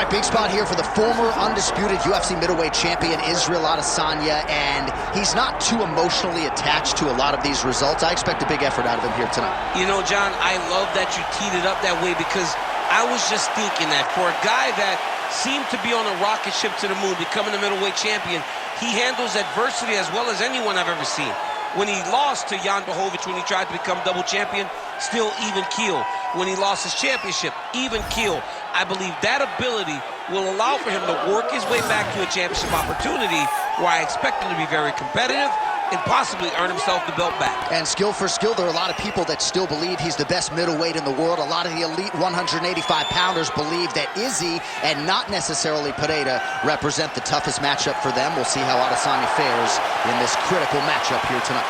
All right, big spot here for the former undisputed UFC middleweight champion, Israel Adesanya, and he's not too emotionally attached to a lot of these results. I expect a big effort out of him here tonight. You know, John, I love that you teed it up that way, because I was just thinking that for a guy that seemed to be on a rocket ship to the moon, becoming a middleweight champion, he handles adversity as well as anyone I've ever seen. When he lost to Jan Blachowicz, when he tried to become double champion, still even keel. When he lost his championship, even keel. I believe that ability will allow for him to work his way back to a championship opportunity, where I expect him to be very competitive and possibly earn himself the belt back. And skill for skill, there are a lot of people that still believe he's the best middleweight in the world. A lot of the elite 185-pounders believe that Izzy and not necessarily Pereira represent the toughest matchup for them. We'll see how Adesanya fares in this critical matchup here tonight.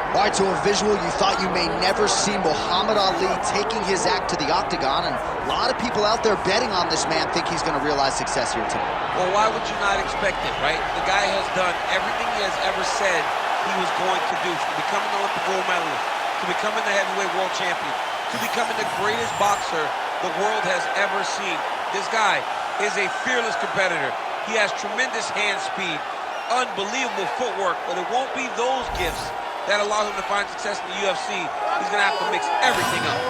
All right, so a visual you thought you may never see Muhammad Ali taking his act to the octagon, and a lot of people out there betting on this man think he's going to realize success here tonight. Well, why would you not expect it, right? The guy has done everything he has ever said he was going to do, from becoming the Olympic gold medalist, to becoming the heavyweight world champion, to becoming the greatest boxer the world has ever seen. This guy is a fearless competitor. He has tremendous hand speed, unbelievable footwork, but it won't be those gifts that allow him to find success in the UFC. He's gonna have to mix everything up.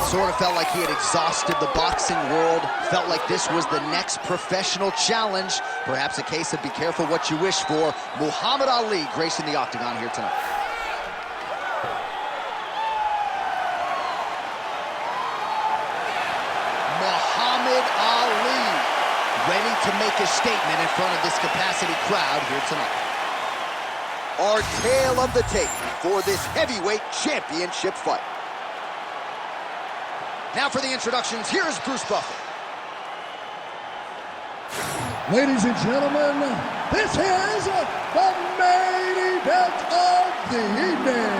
Sort of felt like he had exhausted the boxing world, felt like this was the next professional challenge. Perhaps a case of be careful what you wish for. Muhammad Ali gracing the octagon here tonight. Muhammad Ali, ready to make a statement in front of this capacity crowd here tonight. Our tale of the tape for this heavyweight championship fight. Now for the introductions, here's Bruce Buffer. Ladies and gentlemen, this is the main event of the evening.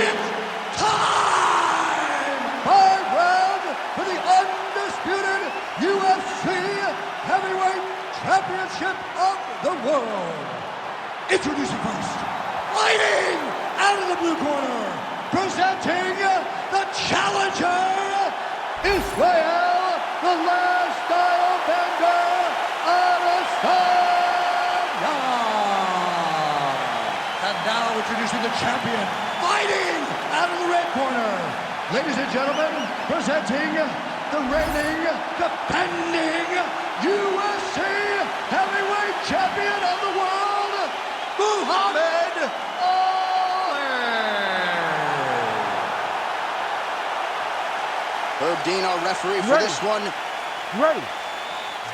It's time! 5 rounds for the undisputed UFC Heavyweight Championship of the world. Introducing first, fighting out of the blue corner, presenting the challenger, Israel, the last style bender, Adesanya. And now introducing the champion, fighting out of the red corner. Ladies and gentlemen, presenting the reigning, defending UFC heavyweight champion of the world, Muhammad Ali. Herb Dean, our referee for this one. Ready.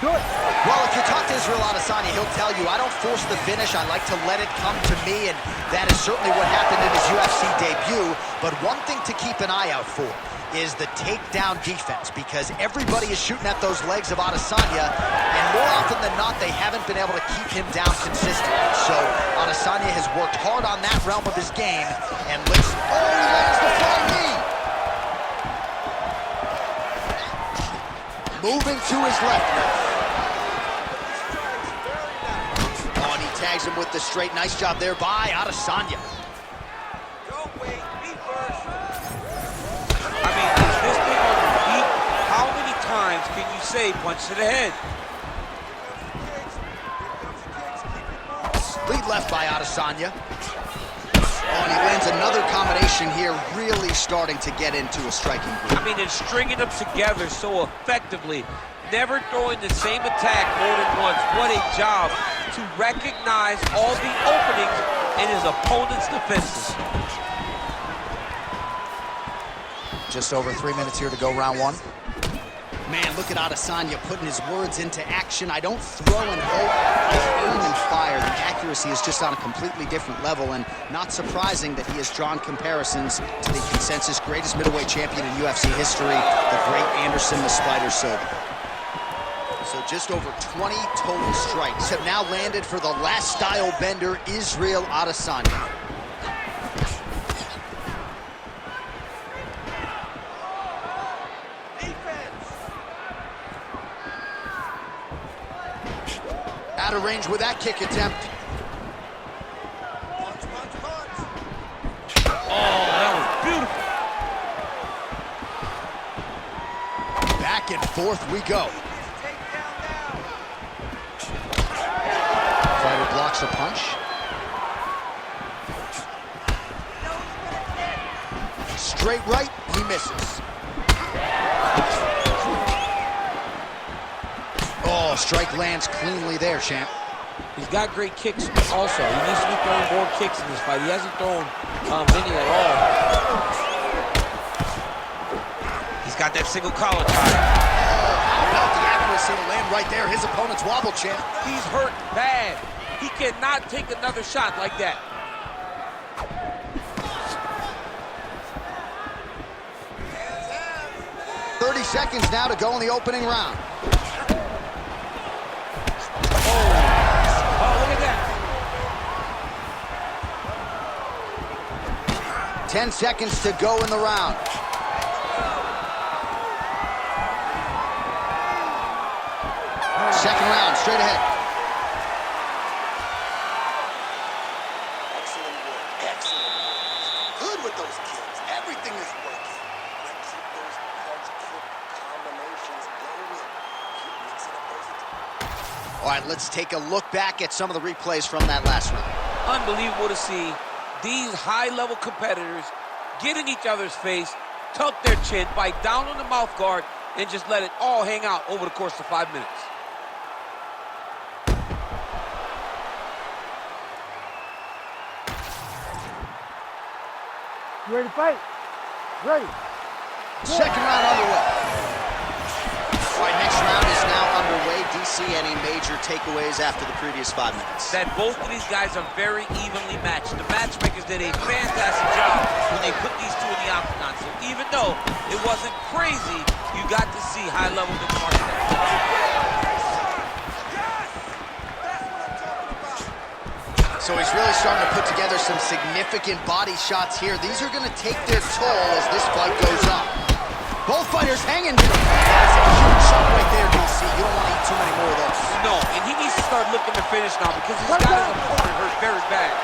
Good. Well, if you talk to Israel Adesanya, he'll tell you, I don't force the finish. I like to let it come to me, and that is certainly what happened in his UFC debut. But one thing to keep an eye out for is the takedown defense, because everybody is shooting at those legs of Adesanya, and more often than not, they haven't been able to keep him down consistently. So Adesanya has worked hard on that realm of his game, and let's... Oh, he lands the flying knee! Moving to his left. Oh, and he tags him with the straight. Nice job there by Adesanya. Don't wait, be first. I mean, is this thing on repeat? How many times can you say punch to the head? Lead left by Adesanya. Oh, and he lands another combination here, really starting to get into a striking groove. I mean, and stringing them together so effectively, never throwing the same attack more than once. What a job to recognize all the openings in his opponent's defenses. Just over 3 minutes here to go, round one. Man, look at Adesanya putting his words into action. I don't throw and hope, I aim and fire. The accuracy is just on a completely different level, and not surprising that he has drawn comparisons to the consensus greatest middleweight champion in UFC history, the great Anderson the Spider Silva. So just over 20 total strikes have now landed for the last style bender, Israel Adesanya. Out of range with that kick attempt. Oh, that was beautiful. Back and forth we go. Fighter blocks a punch. Straight right, he misses. Oh, strike lands cleanly there, champ. He's got great kicks also. He needs to be throwing more kicks in this fight. He hasn't thrown many at all. He's got that single collar tie. Oh, how about the accuracy to land right there? His opponent's wobble, champ. He's hurt bad. He cannot take another shot like that. Seconds now to go in the opening round. Oh, look at that. 10 seconds to go in the round. Second round, straight ahead. Excellent work. Excellent work. Good with those kicks. Everything is working. Keep those punch-kick combinations going. Keep mixing up those attacks. All right, let's take a look back at some of the replays from that last round. Unbelievable to see these high-level competitors get in each other's face, tuck their chin, bite down on the mouth guard, and just let it all hang out over the course of 5 minutes. You ready to fight? Ready. Second round underway. All right, next round is now underway. DC, any major takeaways after the previous 5 minutes? That both of these guys are very evenly matched. The matchmakers did a fantastic job when they put these two in the octagon. So even though it wasn't crazy, you got to see high-level mixed martial arts. So he's really starting to put together some significant body shots here. These are going to take their toll as this fight goes on. Both fighters hanging. That's a huge shot right there, DC. You don't want to eat too many more of those. No, and he needs to start looking to finish now because he's got his opponent hurt very bad.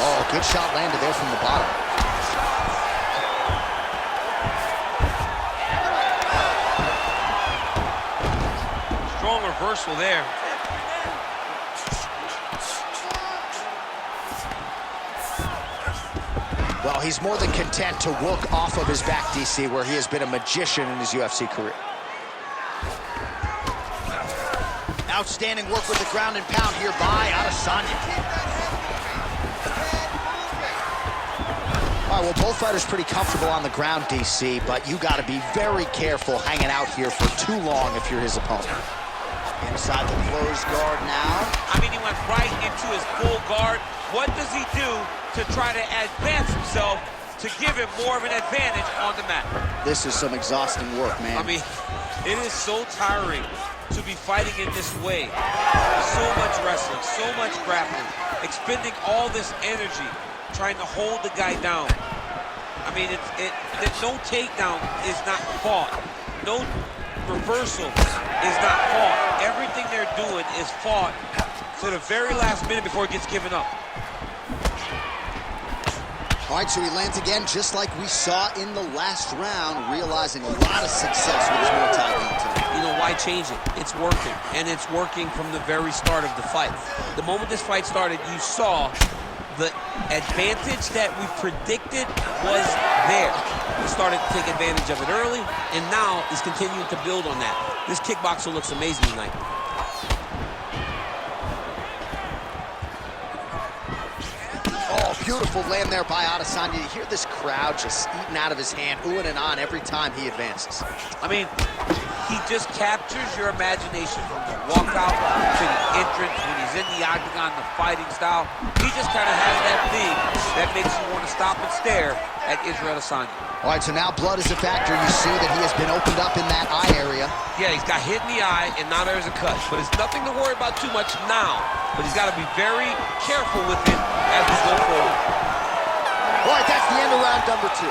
Oh, good shot landed there from the bottom. Strong reversal there. Well, he's more than content to work off of his back, DC, where he has been a magician in his UFC career. Outstanding work with the ground and pound here by Adesanya. All right, well, both fighters pretty comfortable on the ground, DC, but you got to be very careful hanging out here for too long if you're his opponent. Inside the closed guard now. I mean, he went right into his full guard. What does he do to try to advance himself to give him more of an advantage on the mat? This is some exhausting work, man. I mean, it is so tiring to be fighting in this way. So much wrestling, so much grappling, expending all this energy trying to hold the guy down. I mean, no takedown is not fought. No reversal is not fought. Everything they're doing is fought to the very last minute before it gets given up. All right, so he lands again just like we saw in the last round, realizing a lot of success with his Muay Thai game tonight. You know, why change it? It's working, and it's working from the very start of the fight. The moment this fight started, you saw the advantage that we predicted was there. He started to take advantage of it early, and now he's continuing to build on that. This kickboxer looks amazing tonight. Oh, beautiful land there by Adesanya. You hear this crowd just eating out of his hand, oohing and on every time he advances. I mean, he just captures your imagination from the walkout to the entrance when he's in the octagon, the fighting style. He just kind of has that thing that makes you want to stop and stare at Israel Adesanya. All right, so now blood is a factor. You see that he has been opened up in that eye area. Yeah, he's got hit in the eye, and now there's a cut. But it's nothing to worry about too much now. But he's got to be very careful with it as we go forward. All right, that's the end of round number 2.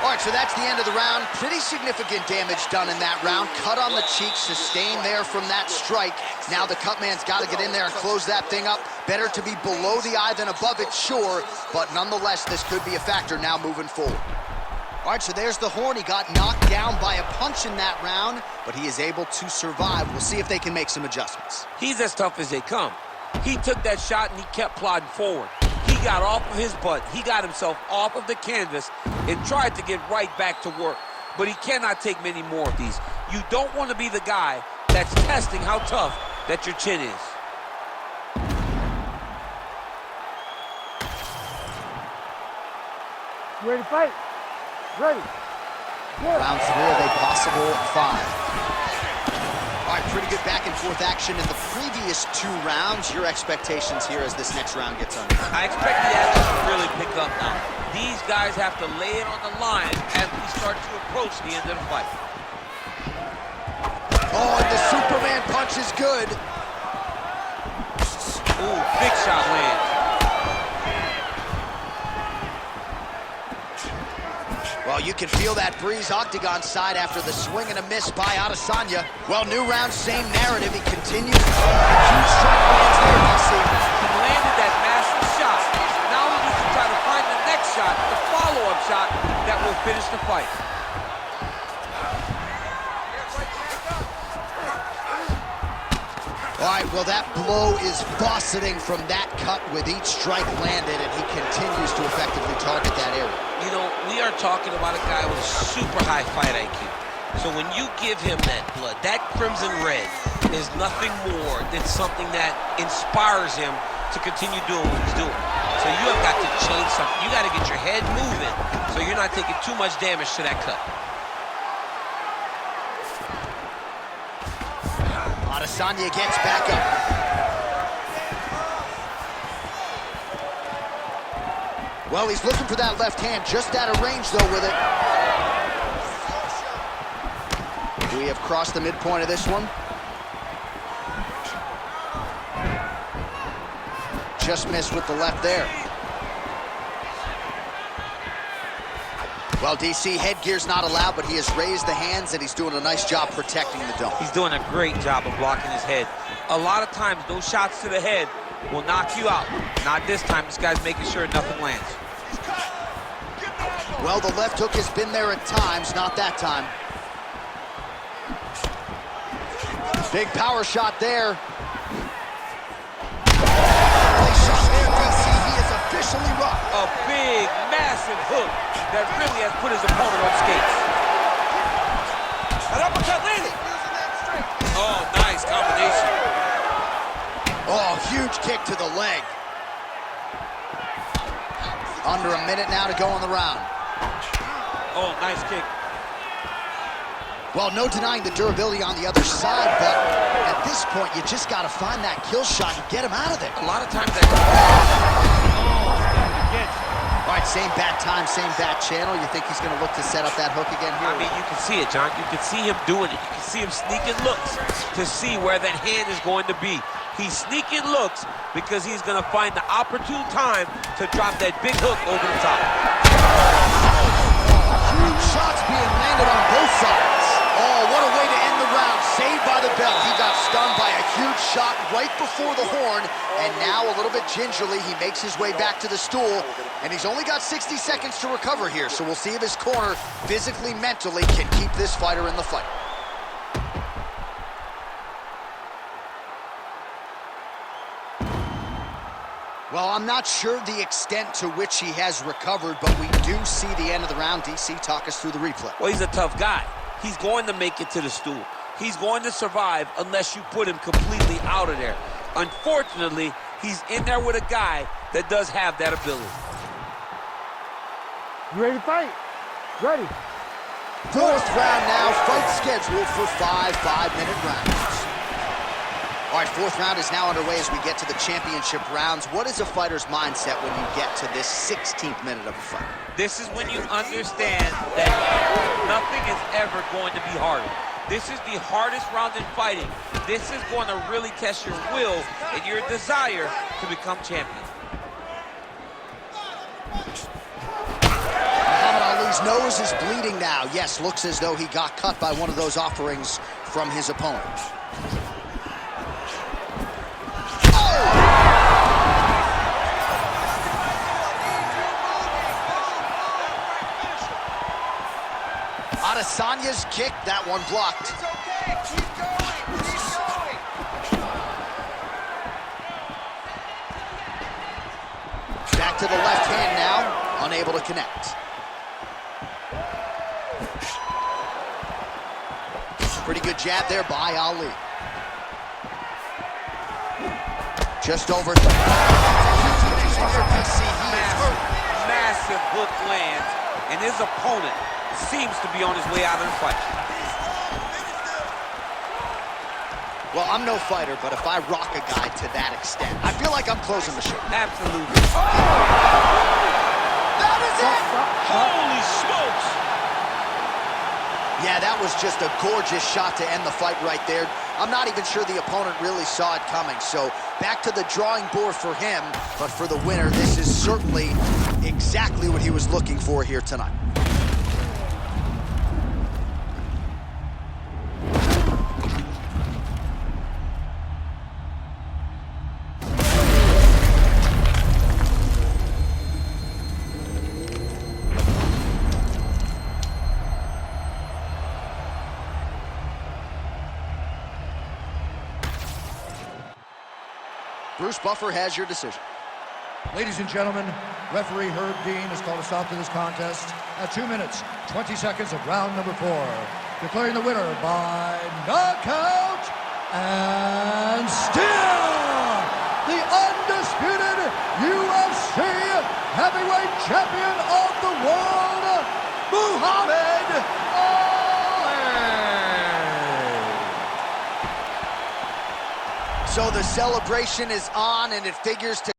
All right, so that's the end of the round. Pretty significant damage done in that round. Cut on the cheek, sustained there from that strike. Now the cut man's got to get in there and close that thing up. Better to be below the eye than above it, sure. But nonetheless, this could be a factor now moving forward. All right, so there's the horn. He got knocked down by a punch in that round, but he is able to survive. We'll see if they can make some adjustments. He's as tough as they come. He took that shot and he kept plodding forward. He got off of his butt. He got himself off of the canvas and tried to get right back to work. But he cannot take many more of these. You don't want to be the guy that's testing how tough that your chin is. You ready to fight? Ready. Yeah. Round 3 of a possible 5. All right, pretty good back and forth action in the previous 2 rounds. Your expectations here as this next round gets underway? I expect the action to really pick up now. These guys have to lay it on the line as we start to approach the end of the fight. Oh, and the Superman punch is good. Ooh, big shot lands. Well, you can feel that breeze octagon side after the swing and a miss by Adesanya. Well, new round, same narrative. He continues. Huge strike lands there, DC. He landed that massive shot. Now he needs to try to find the next shot, the follow-up shot that will finish the fight. All right, well, that blow is buffeting from that cut with each strike landed, and he continues to effectively target that area. You know, we are talking about a guy with a super high fight IQ. So when you give him that blood, that crimson red is nothing more than something that inspires him to continue doing what he's doing. So you have got to change something. You got to get your head moving so you're not taking too much damage to that cut. Adesanya gets back up. Well, he's looking for that left hand, just out of range, though, with it. We have crossed the midpoint of this one. Just missed with the left there. Well, DC, headgear's not allowed, but he has raised the hands, and he's doing a nice job protecting the dome. He's doing a great job of blocking his head. A lot of times, those shots to the head will knock you out. Not this time. This guy's making sure nothing lands. Well, the left hook has been there at times, not that time. Big power shot there. He is officially rocked. A big, massive hook that really has put his opponent on skates. An uppercut landed. Oh, nice combination. Oh, huge kick to the leg. Under a minute now to go in the round. Oh, nice kick. Well, no denying the durability on the other side, but at this point, you just got to find that kill shot and get him out of there. A lot of times that... All right, same bat time, same bat channel. You think he's going to look to set up that hook again here? I mean, you can see it, John. You can see him doing it. You can see him sneaking looks to see where that hand is going to be. He's sneaking looks because he's going to find the opportune time to drop that big hook over the top. Huge shots being landed on both sides. Oh, what a way to end the round. Saved by the bell. He got stunned by a huge shot right before the horn, and now a little bit gingerly, he makes his way back to the stool, and he's only got 60 seconds to recover here, so we'll see if his corner, physically, mentally, can keep this fighter in the fight. Well, I'm not sure the extent to which he has recovered, but we do see the end of the round. DC, talk us through the replay. Well, he's a tough guy. He's going to make it to the stool. He's going to survive unless you put him completely out of there. Unfortunately, He's in there with a guy that does have that ability. You ready to fight? Ready. Fourth round now, fight scheduled for 5 5-minute rounds. All right, fourth round is now underway as we get to the championship rounds. What is a fighter's mindset when you get to this 16th minute of a fight? This is when you understand that nothing is ever going to be harder. This is the hardest round in fighting. This is going to really test your will and your desire to become champion. Muhammad Ali's nose is bleeding now. Yes, looks as though he got cut by one of those offerings from his opponent. Adesanya's kick, that one blocked. It's okay. Keep going. Keep going. Back to the left hand now, unable to connect. Pretty good jab there by Ali. Just over. Massive hook lands, and his opponent seems to be on his way out of the fight. Well, I'm no fighter, but if I rock a guy to that extent, I feel like I'm closing the show. Absolutely. Oh! That is it! Holy smokes! Yeah, that was just a gorgeous shot to end the fight right there. I'm not even sure the opponent really saw it coming. So back to the drawing board for him, but for the winner, this is certainly exactly what he was looking for here tonight. Bruce Buffer has your decision. Ladies and gentlemen, referee Herb Dean has called a stop to this contest at 2 minutes, 20 seconds of round number 4. Declaring the winner by knockout and still the undisputed UFC heavyweight champion of the world, Muhammad Ali. So the celebration is on, and it figures to